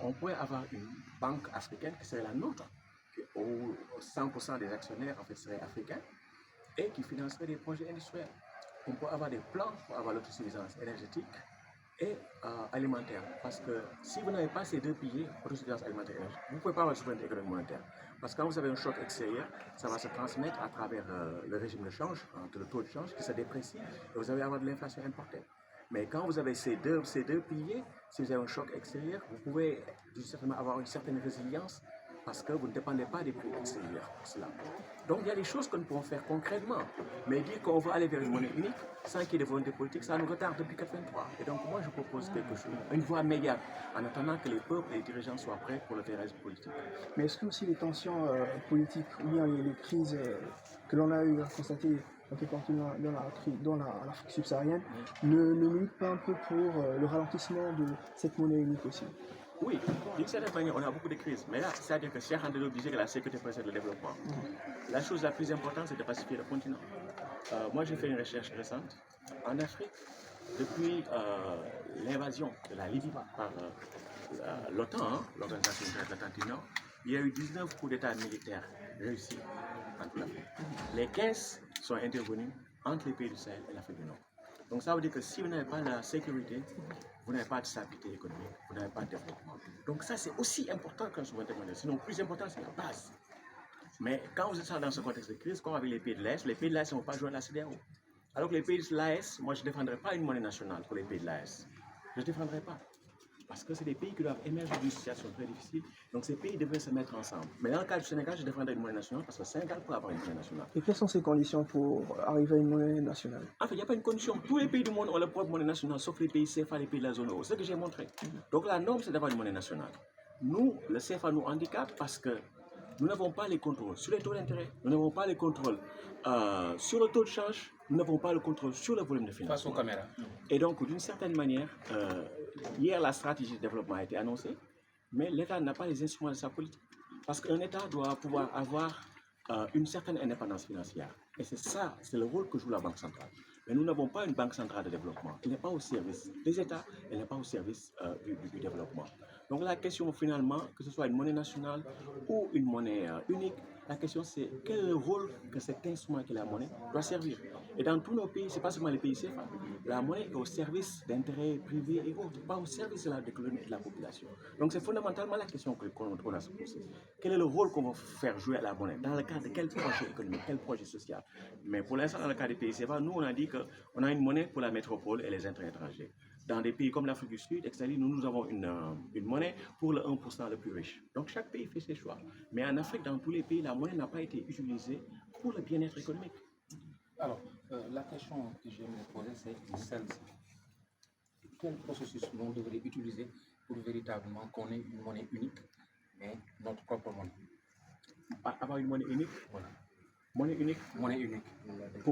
on pourrait avoir une banque africaine qui serait la nôtre, où 100% des actionnaires en fait, seraient africains et qui financerait des projets industriels. On peut avoir des plans pour avoir l'autosuffisance énergétique et alimentaire. Parce que si vous n'avez pas ces deux piliers, autosuffisance alimentaire et énergétique, vous ne pouvez pas avoir de souveraineté économique monétaire. Parce que quand vous avez un choc extérieur, ça va se transmettre à travers le régime de change, le taux de change qui se déprécie, et vous allez avoir de l'inflation importée. Mais quand vous avez ces deux piliers, si vous avez un choc extérieur, vous pouvez certainement avoir une certaine résilience parce que vous ne dépendez pas des prix extérieurs pour cela. Donc il y a des choses que nous pouvons faire concrètement, mais dire qu'on va aller vers une monnaie unique sans qu'il y ait de volonté politique, ça nous retarde depuis 1983. Et donc moi je propose quelque chose, une voie médiane, en attendant que les peuples et les dirigeants soient prêts pour le terrorisme politique. Mais est-ce que aussi les tensions politiques ou bien les crises que l'on a eu à constater un peu partout dans l'Afrique subsaharienne ne militent pas un peu pour le ralentissement de cette monnaie unique aussi? Oui, d'une certaine manière, on a beaucoup de crises. Mais là, c'est-à-dire que Cheikh Andelo disait que la sécurité précède le développement. La chose la plus importante, c'est de pacifier le continent. Moi, j'ai fait une recherche récente. En Afrique, depuis l'invasion de la Libye par l'OTAN, l'Organisation militaire de l'Atlantique Nord, il y a eu 19 coups d'État militaires réussis en toute l'Afrique. Les 15 sont intervenus entre les pays du Sahel et l'Afrique du Nord. Donc ça veut dire que si vous n'avez pas la sécurité, vous n'avez pas de stabilité économique, vous n'avez pas de développement. Donc ça c'est aussi important qu'un souveraineté monétaire. Sinon, plus important c'est la base. Mais quand vous êtes dans ce contexte de crise, comme avec les pays de l'Est, les pays de l'Est ne vont pas joindre la CEDEAO. Alors que les pays de l'AES, moi je ne défendrai pas une monnaie nationale pour les pays de l'AES. Je ne défendrai pas. Parce que c'est des pays qui doivent émerger d'une situation très difficile. Donc ces pays devraient se mettre ensemble. Mais dans le cas du Sénégal, je défendrai une monnaie nationale parce que le Sénégal peut avoir une monnaie nationale. Et quelles sont ces conditions pour arriver à une monnaie nationale? En fait, il n'y a pas une condition. Tous les pays du monde ont leur propre monnaie nationale, sauf les pays CFA, les pays de la zone euro. C'est ce que j'ai montré. Donc la norme, c'est d'avoir une monnaie nationale. Nous, le CFA nous handicape parce que nous n'avons pas les contrôles sur les taux d'intérêt, nous n'avons pas les contrôles sur le taux de change, nous n'avons pas le contrôle sur le volume de financement. Face aux caméras. Et donc, d'une certaine manière, hier, la stratégie de développement a été annoncée, mais l'État n'a pas les instruments de sa politique. Parce qu'un État doit pouvoir avoir une certaine indépendance financière. Et c'est ça, c'est le rôle que joue la Banque centrale. Mais nous n'avons pas une banque centrale de développement. Elle n'est pas au service des États, elle n'est pas au service du développement. Donc la question finalement, que ce soit une monnaie nationale ou une monnaie unique, la question c'est quel est le rôle que cet instrument qui est la monnaie doit servir. Et dans tous nos pays, ce n'est pas seulement les pays CFA, la monnaie est au service d'intérêts privés et autres, pas au service de l'économie et de la population. Donc c'est fondamentalement la question qu'on a se poser. Quel est le rôle qu'on va faire jouer à la monnaie? Dans le cadre de quel projet économique, quel projet social? Mais pour l'instant, dans le cas des pays CFA, nous on a dit qu'on a une monnaie pour la métropole et les intérêts étrangers. Dans des pays comme l'Afrique du Sud, nous avons une monnaie pour le 1% le plus riche. Donc chaque pays fait ses choix. Mais en Afrique, dans tous les pays, la monnaie n'a pas été utilisée pour le bien-être économique. Alors, la question que j'aimerais poser, c'est celle-ci. Quel processus on devrait utiliser pour véritablement qu'on ait une monnaie unique, mais notre propre monnaie? Avoir une monnaie unique? Voilà. Monnaie unique? Monnaie unique.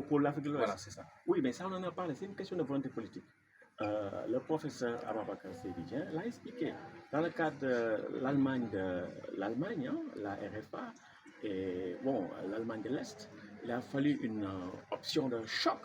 Pour l'Afrique de l'Ouest? Voilà, c'est ça. Oui, mais ça, on en a parlé. C'est une question de volonté politique. Le professeur Ababakar Sédidien l'a expliqué. Dans le cadre de l'Allemagne, la RFA, et bon, l'Allemagne de l'Est, il a fallu une option de choc,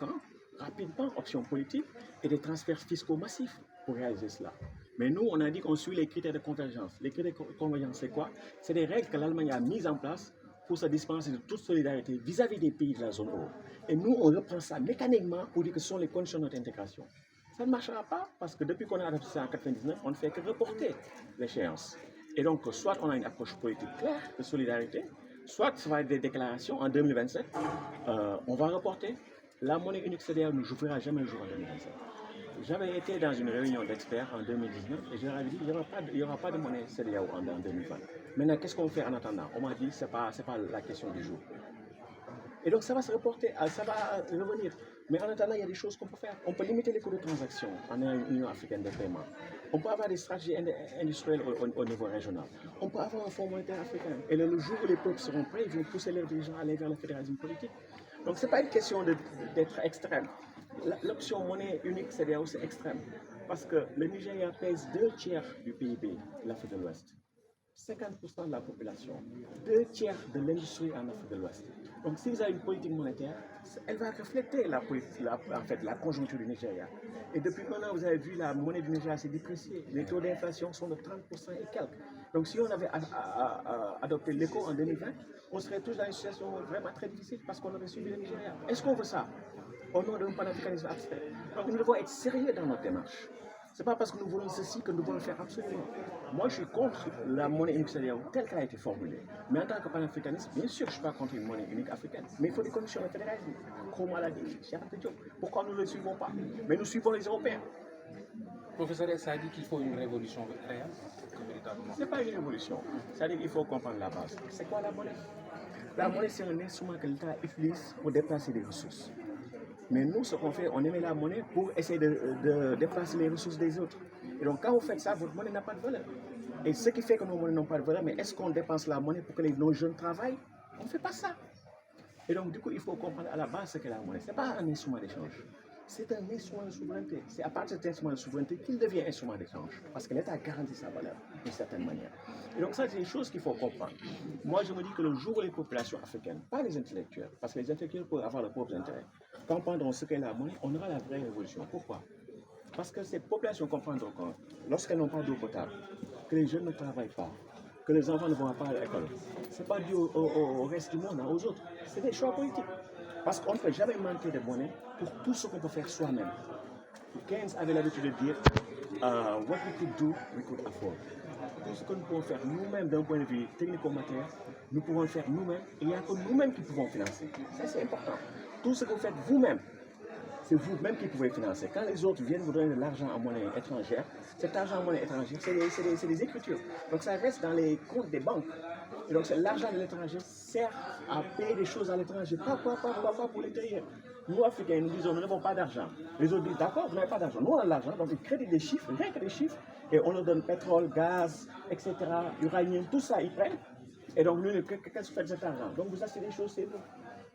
rapidement, option politique, et des transferts fiscaux massifs pour réaliser cela. Mais nous, on a dit qu'on suit les critères de convergence. Les critères de convergence, c'est quoi? C'est des règles que l'Allemagne a mises en place pour se dispenser de toute solidarité vis-à-vis des pays de la zone euro. Et nous, on reprend ça mécaniquement pour dire que ce sont les conditions de notre intégration. Ça ne marchera pas parce que depuis qu'on a adopté ça en 1999, on ne fait que reporter l'échéance. Et donc, soit on a une approche politique claire de solidarité, soit ça va être des déclarations en 2027, on va reporter. La monnaie unique CEDEAO ne jouera jamais le jour en 2027. J'avais été dans une réunion d'experts en 2019 et je leur avais dit qu'il n'y aura pas de monnaie CEDEAO en 2020. Maintenant, qu'est-ce qu'on fait en attendant? On m'a dit que ce n'est pas la question du jour. Et donc ça va se reporter, ça va revenir. Mais en attendant, il y a des choses qu'on peut faire. On peut limiter les coûts de transaction en Union africaine de paiement. On peut avoir des stratégies industrielles au niveau régional. On peut avoir un fonds monétaire africain. Et le jour où les peuples seront prêts, ils vont pousser leurs dirigeants à aller vers le fédéralisme politique. Donc ce n'est pas une question d'être extrême. L'option monnaie unique CEDEAO, c'est extrême. Parce que le Nigeria pèse 2 tiers du PIB de l'Afrique de l'Ouest. 50% de la population, 2 tiers de l'industrie en Afrique de l'Ouest. Donc si vous avez une politique monétaire, elle va refléter la conjoncture du Nigeria. Et depuis maintenant, vous avez vu la monnaie du Nigeria s'est dépréciée. Les taux d'inflation sont de 30% et quelques. Donc si on avait adopté l'éco en 2020, on serait tous dans une situation vraiment très difficile parce qu'on aurait suivi le Nigeria. Est-ce qu'on veut ça au nom d'un panafricanisme abstrait? Donc nous devons être sérieux dans notre démarche. Ce n'est pas parce que nous voulons ceci que nous devons le faire absolument. Moi, je suis contre la monnaie unique CEDEAO telle qu'elle a été formulée. Mais en tant que panafricaniste, bien sûr, je ne suis pas contre une monnaie unique africaine. Mais il faut des conditions de fédéralisme. Comment l'a dit Cheikh Anta Diop. Pourquoi nous ne le suivons pas? Mais nous suivons les Européens. Professeur Essa a dit qu'il faut une révolution réelle, véritablement. Ce n'est pas une révolution. C'est-à-dire qu'il faut comprendre la base. C'est quoi la monnaie? La monnaie, c'est un instrument que l'État utilise pour déplacer des ressources. Mais nous, ce qu'on fait, on émet la monnaie pour essayer de déplacer les ressources des autres. Et donc, quand vous faites ça, votre monnaie n'a pas de valeur. Et ce qui fait que nos monnaies n'ont pas de valeur, mais est-ce qu'on dépense la monnaie pour que nos jeunes travaillent? On ne fait pas ça. Et donc, du coup, il faut comprendre à la base ce qu'est la monnaie. Ce n'est pas un instrument d'échange. C'est un instrument de souveraineté. C'est à partir de cet instrument de souveraineté qu'il devient instrument d'échange. Parce que l'État garantit sa valeur d'une certaine manière. Et donc ça, c'est des choses qu'il faut comprendre. Moi, je me dis que le jour où les populations africaines, pas les intellectuels, parce que les intellectuels peuvent avoir leurs propres intérêts, comprendront ce qu'est la monnaie, on aura la vraie révolution. Pourquoi? Parce que ces populations comprendront que lorsqu'elles n'ont pas d'eau potable, que les jeunes ne travaillent pas, que les enfants ne vont pas à l'école, ce n'est pas dû au reste du monde, aux autres. C'est des choix politiques. Parce qu'on ne peut jamais manquer de monnaie pour tout ce qu'on peut faire soi-même. Keynes avait l'habitude de dire what we could do, we could afford. Tout ce que nous pouvons faire nous-mêmes d'un point de vue technico-matériel, nous pouvons le faire nous-mêmes et il n'y a que nous-mêmes qui pouvons financer. Ça, c'est important. Tout ce que vous faites vous-même, c'est vous-même qui pouvez financer. Quand les autres viennent vous donner de l'argent en monnaie étrangère, cet argent en monnaie étrangère, c'est des écritures. Donc ça reste dans les comptes des banques. Et donc l'argent de l'étranger sert à payer des choses à l'étranger, pas pour l'intérieur. Nous, Africains, nous disons, nous n'avons pas d'argent. Les autres disent, d'accord, vous n'avez pas d'argent. Nous, on a de l'argent, donc ils créditent des chiffres, rien que des chiffres, et on leur donne pétrole, gaz, etc., uranium, tout ça, ils prennent. Et donc, nous, qu'est-ce que vous faites de cet argent? Donc, vous achetez des choses, c'est nous.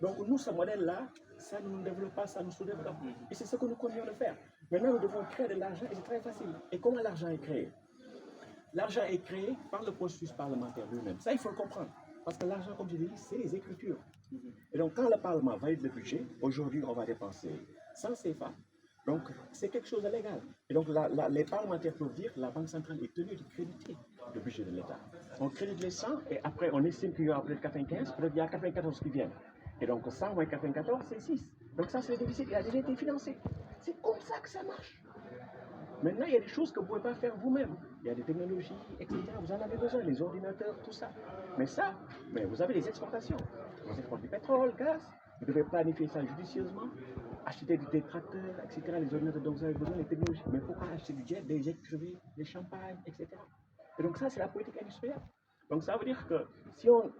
Donc, nous, ce modèle-là, ça ne nous développe pas, ça nous sous-développe. Et c'est ce que nous continuons de faire. Maintenant, nous devons créer de l'argent, et c'est très facile. Et comment l'argent est créé? L'argent est créé par le processus parlementaire lui-même. Ça, il faut le comprendre. Parce que l'argent, comme je dis, c'est les écritures. Et donc, quand le Parlement valide le budget, aujourd'hui, on va dépenser 100 CFA. Donc, c'est quelque chose de légal. Et donc, les parlementaires peuvent dire que la Banque centrale est tenue de créditer le budget de l'État. On crédite les 100 et après, on estime qu'il y aura peut-être 95, peut-être il y a 94 qui viennent. Et donc, 100 moins 94, c'est 6. Donc, ça, c'est le déficit. Il a déjà été financé. C'est comme ça que ça marche. Maintenant, il y a des choses que vous ne pouvez pas faire vous-même. Il y a des technologies, etc. Vous en avez besoin, les ordinateurs, tout ça. Mais ça, vous avez des exportations. Vous exportez du pétrole, gaz. Vous devez planifier ça judicieusement. Acheter des tracteurs, etc. Les ordinateurs dont vous avez besoin, les technologies. Mais pourquoi acheter du jet, des jets privés, des champagnes, etc. Et donc ça, c'est la politique industrielle. Donc ça veut dire que si on